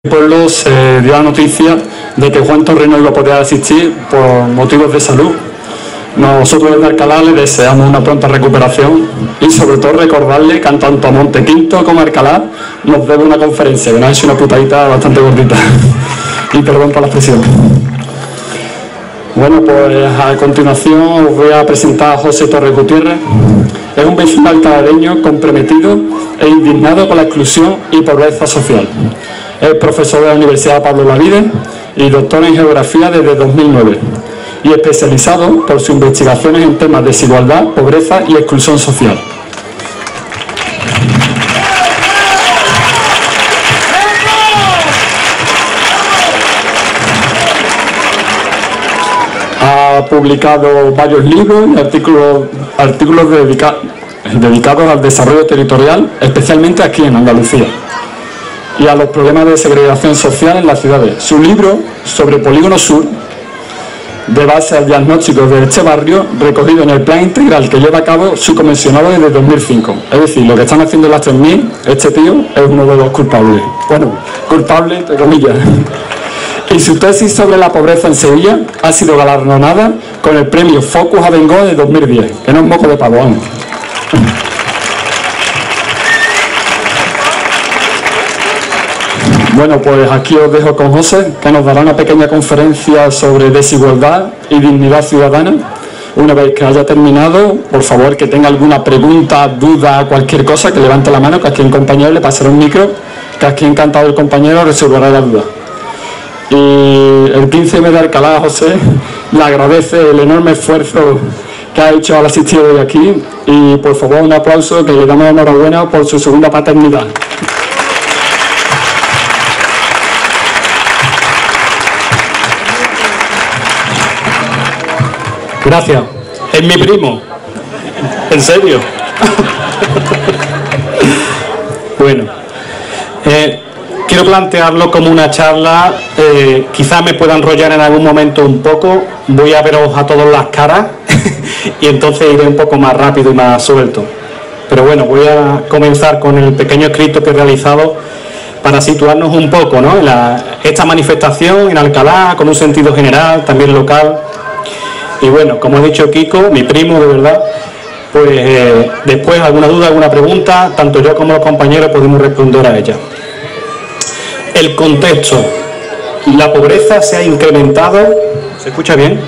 El pueblo se dio la noticia de que Juan Torres no iba a poder asistir por motivos de salud. Nosotros desde Alcalá le deseamos una pronta recuperación y sobre todo recordarle que tanto a Montequinto como a Alcalá nos debe una conferencia, que nos ha hecho una putadita bastante gordita. Y perdón por la expresión. Bueno, pues a continuación os voy a presentar a José Torres Gutiérrez. Es un vecino alcalareño comprometido e indignado con la exclusión y pobreza social. Es profesor de la Universidad Pablo Olavide y doctor en Geografía desde 2009 y especializado por sus investigaciones en temas de desigualdad, pobreza y exclusión social. Ha publicado varios libros y artículos dedicados al desarrollo territorial, especialmente aquí en Andalucía, y a los problemas de segregación social en las ciudades. Su libro sobre Polígono Sur, de base al diagnóstico de este barrio, recogido en el plan integral que lleva a cabo su comisionado desde 2005. Es decir, lo que están haciendo las 3000, este tío es uno de los culpables. Bueno, culpable entre comillas. Y su tesis sobre la pobreza en Sevilla ha sido galardonada con el premio Focus Abengoa de 2010, que no es moco de pavo. Bueno, pues aquí os dejo con José, que nos dará una pequeña conferencia sobre desigualdad y dignidad ciudadana. Una vez que haya terminado, por favor, que tenga alguna pregunta, duda, cualquier cosa, que levante la mano, que aquí el compañero le pasará un micro, que aquí encantado el compañero resolverá la duda. Y el príncipe de Alcalá, José, le agradece el enorme esfuerzo que ha hecho al asistir hoy aquí y, por favor, un aplauso, que le damos enhorabuena por su segunda paternidad. Gracias. Es mi primo. ¿En serio? Bueno, quiero plantearlo como una charla. Quizás me pueda enrollar en algún momento un poco. Voy a veros a todos las caras y entonces iré un poco más rápido y más suelto. Pero bueno, voy a comenzar con el pequeño escrito que he realizado para situarnos un poco, ¿no? Esta manifestación en Alcalá, con un sentido general, también local. Y bueno, como ha dicho Kiko, mi primo de verdad, pues después alguna duda, alguna pregunta, tanto yo como los compañeros podemos responder a ella. El contexto. La pobreza se ha incrementado. ¿Se escucha bien?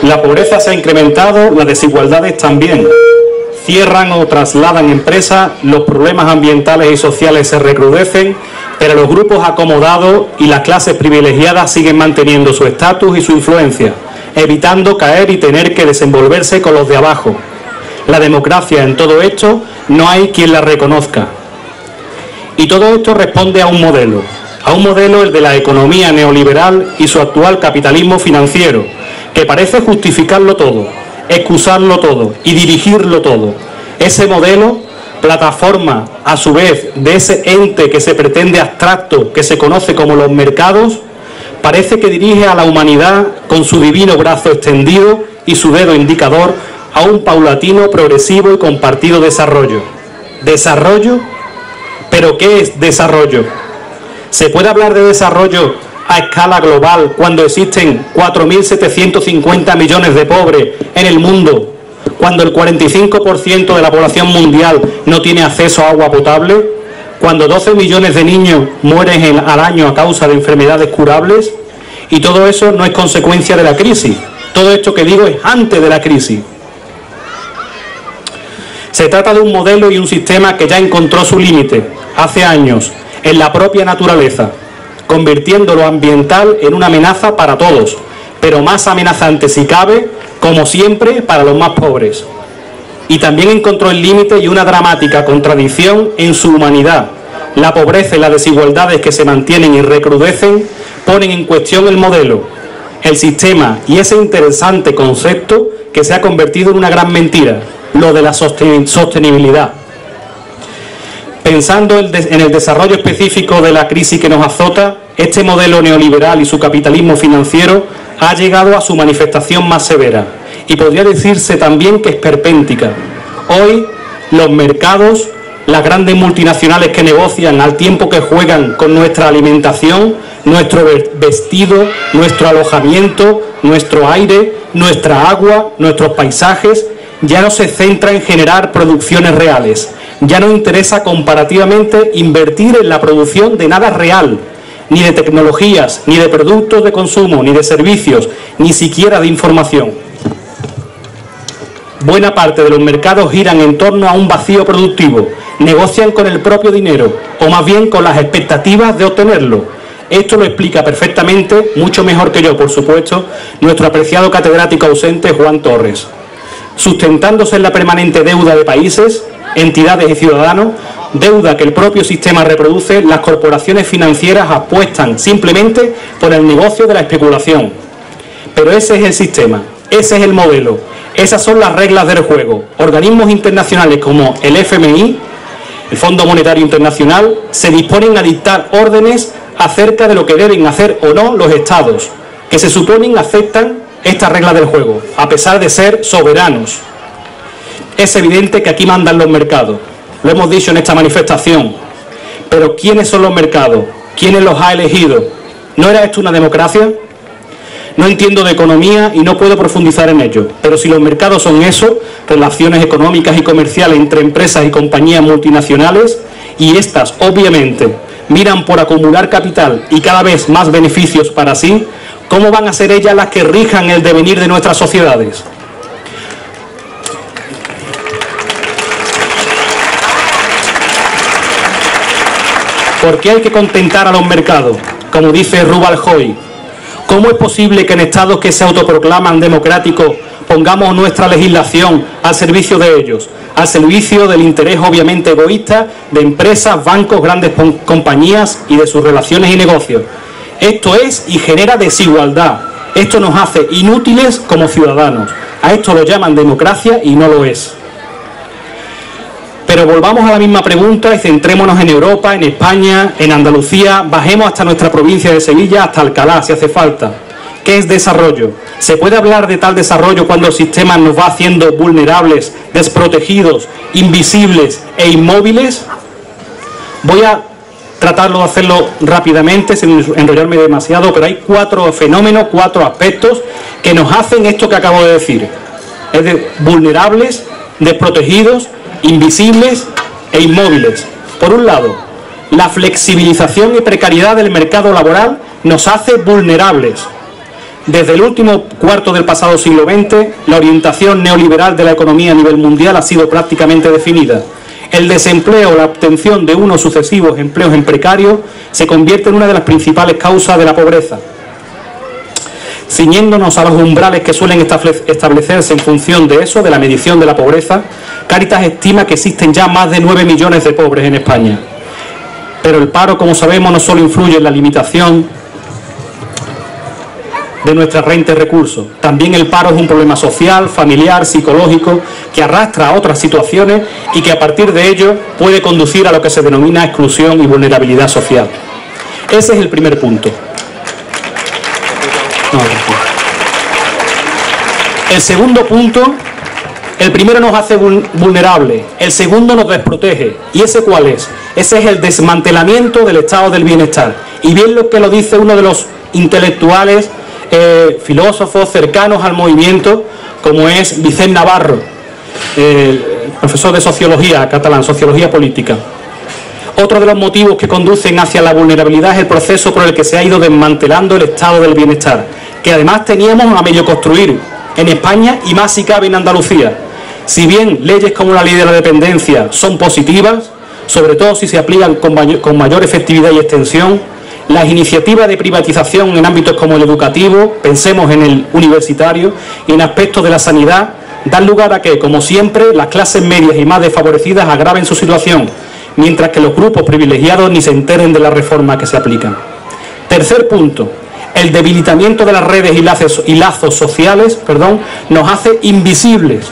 La pobreza se ha incrementado, las desigualdades también. Cierran o trasladan empresas, los problemas ambientales y sociales se recrudecen, pero los grupos acomodados y las clases privilegiadas siguen manteniendo su estatus y su influencia, evitando caer y tener que desenvolverse con los de abajo. La democracia en todo esto no hay quien la reconozca. Y todo esto responde a un modelo, el de la economía neoliberal y su actual capitalismo financiero, que parece justificarlo todo, excusarlo todo y dirigirlo todo. Ese modelo, plataforma a su vez de ese ente que se pretende abstracto, que se conoce como los mercados, parece que dirige a la humanidad con su divino brazo extendido y su dedo indicador a un paulatino, progresivo y compartido desarrollo. ¿Desarrollo? ¿Pero qué es desarrollo? ¿Se puede hablar de desarrollo a escala global cuando existen 4.750 millones de pobres en el mundo, cuando el 45% de la población mundial no tiene acceso a agua potable? Cuando 12 millones de niños mueren al año a causa de enfermedades curables, y todo eso no es consecuencia de la crisis. Todo esto que digo es antes de la crisis. Se trata de un modelo y un sistema que ya encontró su límite hace años en la propia naturaleza, convirtiendo lo ambiental en una amenaza para todos, pero más amenazante si cabe, como siempre, para los más pobres. Y también encontró el límite y una dramática contradicción en su humanidad. La pobreza y las desigualdades que se mantienen y recrudecen ponen en cuestión el modelo, el sistema y ese interesante concepto que se ha convertido en una gran mentira, lo de la sostenibilidad. Pensando en el desarrollo específico de la crisis que nos azota, este modelo neoliberal y su capitalismo financiero ha llegado a su manifestación más severa. Y podría decirse también que es esperpéntica. Hoy los mercados las grandes multinacionales que negocian al tiempo que juegan con nuestra alimentación, nuestro vestido, nuestro alojamiento, nuestro aire, nuestra agua, nuestros paisajes, ya no se centra en generar producciones reales. Ya no interesa comparativamente invertir en la producción de nada real, ni de tecnologías, ni de productos de consumo, ni de servicios, ni siquiera de información. Buena parte de los mercados giran en torno a un vacío productivo, negocian con el propio dinero, o más bien con las expectativas de obtenerlo. Esto lo explica perfectamente, mucho mejor que yo, por supuesto, nuestro apreciado catedrático ausente Juan Torres. Sustentándose en la permanente deuda de países, entidades y ciudadanos, deuda que el propio sistema reproduce, las corporaciones financieras apuestan simplemente por el negocio de la especulación. Pero ese es el sistema, ese es el modelo, esas son las reglas del juego. Organismos internacionales como el FMI, el Fondo Monetario Internacional, se disponen a dictar órdenes acerca de lo que deben hacer o no los estados, que se suponen aceptan estas reglas del juego, a pesar de ser soberanos. Es evidente que aquí mandan los mercados, lo hemos dicho en esta manifestación, pero ¿quiénes son los mercados? ¿Quiénes los ha elegido? ¿No era esto una democracia? No entiendo de economía y no puedo profundizar en ello, pero si los mercados son eso, relaciones económicas y comerciales entre empresas y compañías multinacionales, y estas, obviamente, miran por acumular capital y cada vez más beneficios para sí, ¿cómo van a ser ellas las que rijan el devenir de nuestras sociedades? ¿Por qué hay que contentar a los mercados? Como dice Rubal Hoy, ¿cómo es posible que en estados que se autoproclaman democráticos pongamos nuestra legislación al servicio de ellos, al servicio del interés obviamente egoísta de empresas, bancos, grandes compañías y de sus relaciones y negocios? Esto es y genera desigualdad. Esto nos hace inútiles como ciudadanos. A esto lo llaman democracia y no lo es. Pero volvamos a la misma pregunta y centrémonos en Europa, en España, en Andalucía, bajemos hasta nuestra provincia de Sevilla, hasta Alcalá, si hace falta. ¿Qué es desarrollo? ¿Se puede hablar de tal desarrollo cuando el sistema nos va haciendo vulnerables, desprotegidos, invisibles e inmóviles? Voy a tratarlo de hacerlo rápidamente, sin enrollarme demasiado, pero hay 4 fenómenos, 4 aspectos que nos hacen esto que acabo de decir. Es de vulnerables, desprotegidos, invisibles e inmóviles. Por un lado, la flexibilización y precariedad del mercado laboral nos hace vulnerables. Desde el último cuarto del pasado siglo XX, la orientación neoliberal de la economía a nivel mundial ha sido prácticamente definida. El desempleo o la obtención de unos sucesivos empleos en precario se convierte en una de las principales causas de la pobreza. Ciñéndonos a los umbrales que suelen establecerse en función de eso, de la medición de la pobreza, Cáritas estima que existen ya más de 9 millones de pobres en España. Pero el paro, como sabemos, no solo influye en la limitación de nuestra renta y recursos. También el paro es un problema social, familiar, psicológico, que arrastra a otras situaciones y que a partir de ello puede conducir a lo que se denomina exclusión y vulnerabilidad social. Ese es el primer punto. El segundo punto, el primero nos hace vulnerables, el segundo nos desprotege. ¿Y ese cuál es? Ese es el desmantelamiento del estado del bienestar. Y bien lo que lo dice uno de los intelectuales, filósofos cercanos al movimiento, como es Vicent Navarro, profesor de sociología catalán, sociología política. Otro de los motivos que conducen hacia la vulnerabilidad es el proceso por el que se ha ido desmantelando el estado del bienestar, que además teníamos a medio construir en España y más si cabe en Andalucía. Si bien leyes como la ley de la dependencia son positivas, sobre todo si se aplican con mayor efectividad y extensión, las iniciativas de privatización en ámbitos como el educativo, pensemos en el universitario, y en aspectos de la sanidad, dan lugar a que, como siempre, las clases medias y más desfavorecidas agraven su situación, mientras que los grupos privilegiados ni se enteren de la reforma que se aplican. Tercer punto, el debilitamiento de las redes y lazos sociales, nos hace invisibles.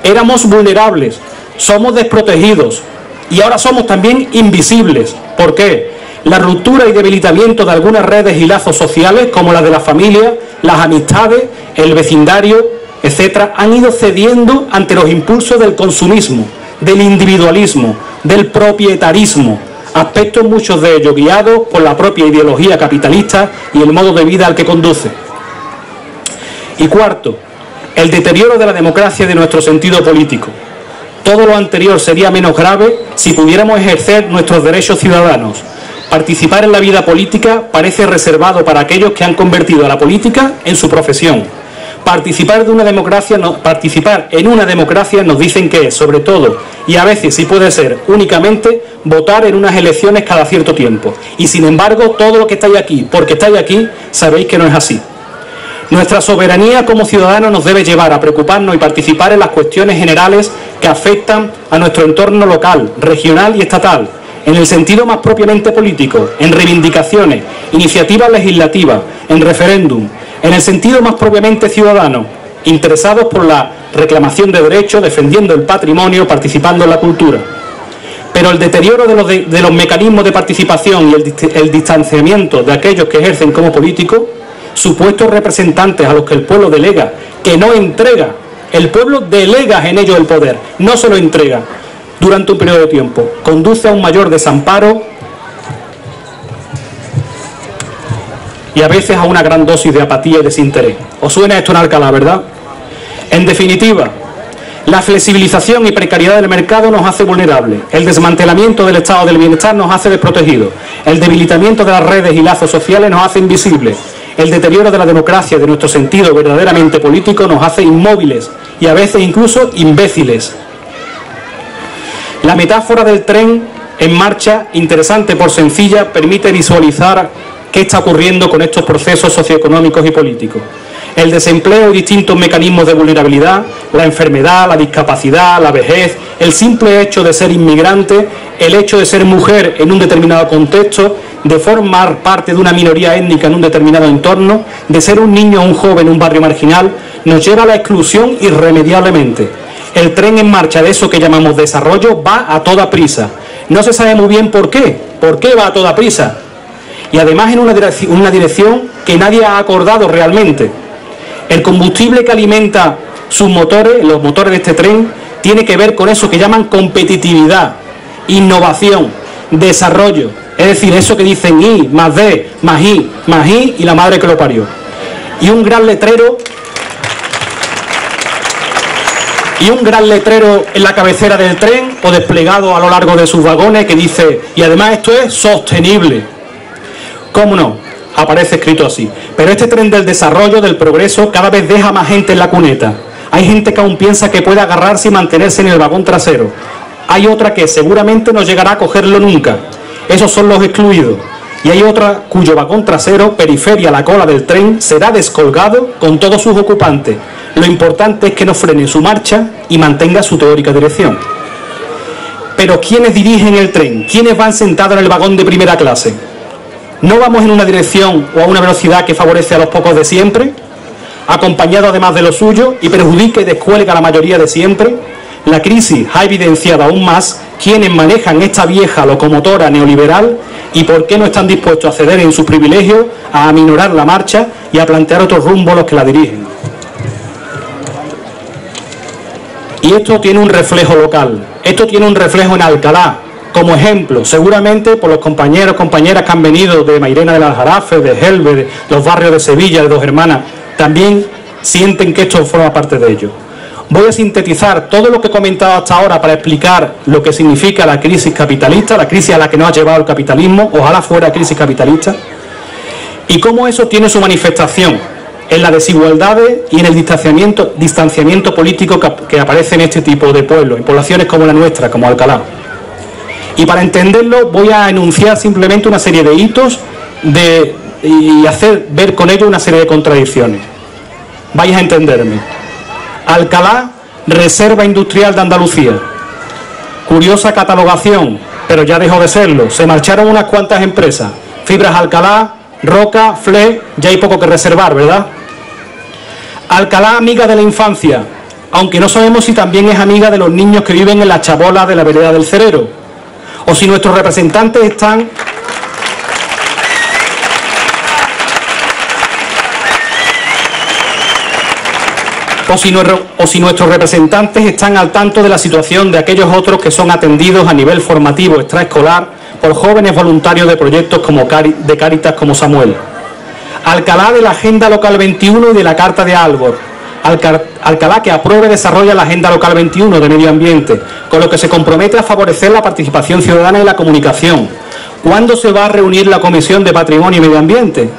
Éramos vulnerables, somos desprotegidos y ahora somos también invisibles. ¿Por qué? La ruptura y debilitamiento de algunas redes y lazos sociales, como la de la familia, las amistades, el vecindario, etcétera, han ido cediendo ante los impulsos del consumismo, del individualismo, del propietarismo, aspectos muchos de ellos guiados por la propia ideología capitalista y el modo de vida al que conduce. Y cuarto, el deterioro de la democracia y de nuestro sentido político. Todo lo anterior sería menos grave si pudiéramos ejercer nuestros derechos ciudadanos. Participar en la vida política parece reservado para aquellos que han convertido a la política en su profesión. Participar en una democracia nos dicen que es, sobre todo, y a veces, si puede ser, únicamente, votar en unas elecciones cada cierto tiempo. Y sin embargo, todo lo que estáis aquí, porque estáis aquí, sabéis que no es así. Nuestra soberanía como ciudadanos nos debe llevar a preocuparnos y participar en las cuestiones generales que afectan a nuestro entorno local, regional y estatal, en el sentido más propiamente político, en reivindicaciones, iniciativas legislativas, en referéndum, en el sentido más propiamente ciudadano, interesados por la reclamación de derechos, defendiendo el patrimonio, participando en la cultura. Pero el deterioro de los mecanismos de participación y el distanciamiento de aquellos que ejercen como políticos, supuestos representantes a los que el pueblo delega, que no entrega, el pueblo delega en ellos el poder, no se lo entrega durante un periodo de tiempo, conduce a un mayor desamparo y a veces a una gran dosis de apatía y desinterés. ¿Os suena esto en Alcalá, verdad? En definitiva, la flexibilización y precariedad del mercado nos hace vulnerables, el desmantelamiento del estado del bienestar nos hace desprotegidos, el debilitamiento de las redes y lazos sociales nos hace invisibles, el deterioro de la democracia, de nuestro sentido verdaderamente político, nos hace inmóviles y a veces incluso imbéciles. La metáfora del tren en marcha, interesante por sencilla, permite visualizar qué está ocurriendo con estos procesos socioeconómicos y políticos. El desempleo y distintos mecanismos de vulnerabilidad, la enfermedad, la discapacidad, la vejez, el simple hecho de ser inmigrante, el hecho de ser mujer en un determinado contexto, de formar parte de una minoría étnica en un determinado entorno, de ser un niño o un joven en un barrio marginal, nos lleva a la exclusión irremediablemente. El tren en marcha de eso que llamamos desarrollo va a toda prisa. No se sabe muy bien por qué. ¿Por qué va a toda prisa? Y además en una dirección que nadie ha acordado realmente. El combustible que alimenta sus motores, los motores de este tren, tiene que ver con eso que llaman competitividad, innovación, desarrollo. Es decir, eso que dicen I, más D, más I, más I y la madre que lo parió. Y un gran letrero en la cabecera del tren o desplegado a lo largo de sus vagones que dice, y además esto es sostenible. ¿Cómo no? Aparece escrito así. Pero este tren del desarrollo, del progreso, cada vez deja más gente en la cuneta. Hay gente que aún piensa que puede agarrarse y mantenerse en el vagón trasero. Hay otra que seguramente no llegará a cogerlo nunca. Esos son los excluidos. Y hay otra cuyo vagón trasero, periferia a la cola del tren, será descolgado con todos sus ocupantes. Lo importante es que no frene su marcha y mantenga su teórica dirección. Pero ¿quiénes dirigen el tren? ¿Quiénes van sentados en el vagón de primera clase? ¿No vamos en una dirección o a una velocidad que favorece a los pocos de siempre, acompañado además de lo suyo, y perjudica y descuelga a la mayoría de siempre? La crisis ha evidenciado aún más quiénes manejan esta vieja locomotora neoliberal y por qué no están dispuestos a ceder en sus privilegios, a aminorar la marcha y a plantear otros rumbos a los que la dirigen. Y esto tiene un reflejo local, esto tiene un reflejo en Alcalá, como ejemplo, seguramente por los compañeros, compañeras que han venido de Mairena del Aljarafe, de Gelbe, de los barrios de Sevilla, de Dos Hermanas, también sienten que esto forma parte de ello. Voy a sintetizar todo lo que he comentado hasta ahora para explicar lo que significa la crisis capitalista, la crisis a la que nos ha llevado el capitalismo, ojalá fuera crisis capitalista, y cómo eso tiene su manifestación en las desigualdades y en el distanciamiento político que aparece en este tipo de pueblos, en poblaciones como la nuestra, como Alcalá. Y para entenderlo voy a enunciar simplemente una serie de hitos y hacer ver con ello una serie de contradicciones. Vais a entenderme. Alcalá, Reserva Industrial de Andalucía. Curiosa catalogación, pero ya dejó de serlo. Se marcharon unas cuantas empresas. Fibras Alcalá, Roca, Fle, ya hay poco que reservar, ¿verdad? Alcalá, amiga de la infancia, aunque no sabemos si también es amiga de los niños que viven en la chabola de la vereda del Cerero. O si nuestros representantes están o si nuestros representantes están al tanto de la situación de aquellos otros que son atendidos a nivel formativo extraescolar por jóvenes voluntarios de proyectos como de Cáritas como Samuel. Alcalá de la Agenda Local 21 y de la Carta de Aalborg. Alcalá que apruebe y desarrolla la Agenda Local 21 de Medio Ambiente, con lo que se compromete a favorecer la participación ciudadana y la comunicación. ¿Cuándo se va a reunir la Comisión de Patrimonio y Medio Ambiente?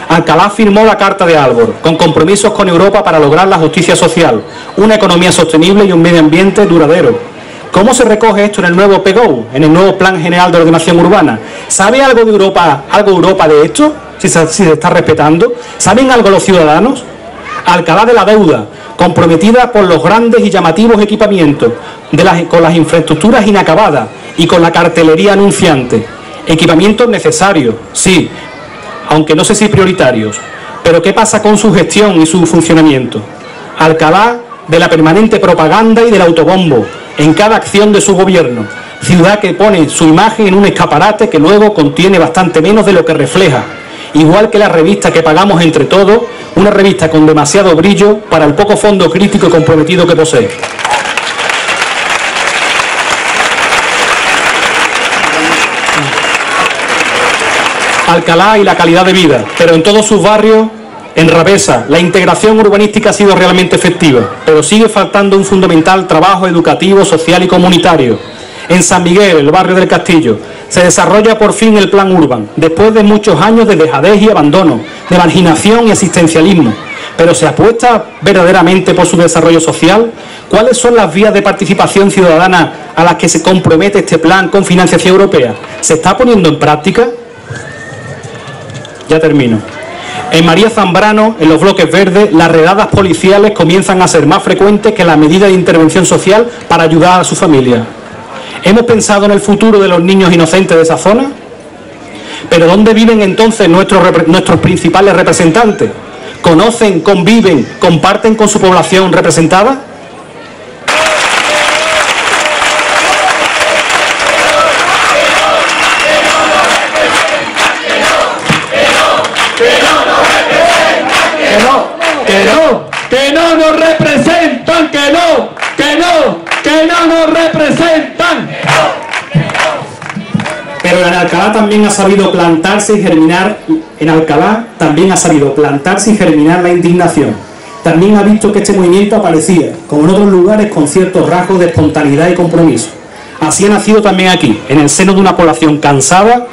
Alcalá firmó la Carta de Aalborg, con compromisos con Europa para lograr la justicia social, una economía sostenible y un medio ambiente duradero. ¿Cómo se recoge esto en el nuevo PGO, en el nuevo Plan General de Ordenación Urbana? ¿Sabe algo de Europa de esto? Si se está respetando. ¿Saben algo los ciudadanos? Alcalá de la deuda, comprometida por los grandes y llamativos equipamientos, con las infraestructuras inacabadas y con la cartelería anunciante. Equipamientos necesarios, sí, aunque no sé si prioritarios. Pero ¿qué pasa con su gestión y su funcionamiento? Alcalá de la permanente propaganda y del autobombo en cada acción de su gobierno. Ciudad que pone su imagen en un escaparate que luego contiene bastante menos de lo que refleja. Igual que la revista que pagamos entre todos, una revista con demasiado brillo para el poco fondo crítico y comprometido que posee. Alcalá y la calidad de vida, pero en todos sus barrios, en Rabesa, la integración urbanística ha sido realmente efectiva, pero sigue faltando un fundamental trabajo educativo, social y comunitario. En San Miguel, el barrio del Castillo, se desarrolla por fin el Plan Urban, después de muchos años de dejadez y abandono, de marginación y asistencialismo. Pero ¿se apuesta verdaderamente por su desarrollo social? ¿Cuáles son las vías de participación ciudadana a las que se compromete este plan con financiación europea? ¿Se está poniendo en práctica? Ya termino. En María Zambrano, en los bloques verdes, las redadas policiales comienzan a ser más frecuentes que las medidas de intervención social para ayudar a su familia. ¿Hemos pensado en el futuro de los niños inocentes de esa zona? ¿Pero dónde viven entonces nuestros principales representantes? ¿Conocen, conviven, comparten con su población representada? Que no nos representan, que no nos representan. Pero en Alcalá también ha sabido plantarse y germinar, la indignación. También ha visto que este movimiento aparecía, como en otros lugares, con ciertos rasgos de espontaneidad y compromiso. Así ha nacido también aquí, en el seno de una población cansada,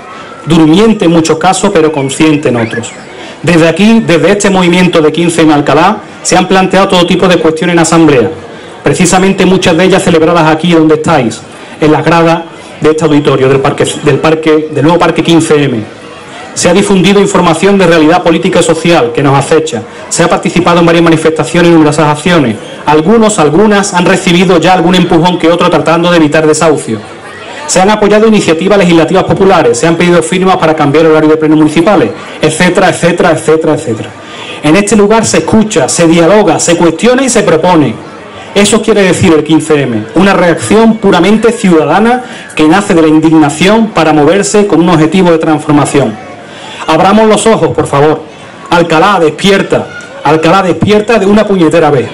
durmiente en muchos casos, pero consciente en otros. Desde aquí, desde este movimiento de 15 en Alcalá, se han planteado todo tipo de cuestiones en asamblea, precisamente muchas de ellas celebradas aquí donde estáis, en las gradas de este auditorio del nuevo Parque 15M. Se ha difundido información de realidad política y social que nos acecha. Se ha participado en varias manifestaciones y numerosas acciones. Algunas han recibido ya algún empujón que otro tratando de evitar desahucio. Se han apoyado iniciativas legislativas populares, se han pedido firmas para cambiar el horario de plenos municipales, etcétera, etcétera, etcétera, etcétera. En este lugar se escucha, se dialoga, se cuestiona y se propone. Eso quiere decir el 15M, una reacción puramente ciudadana que nace de la indignación para moverse con un objetivo de transformación. Abramos los ojos, por favor. Alcalá despierta de una puñetera vez.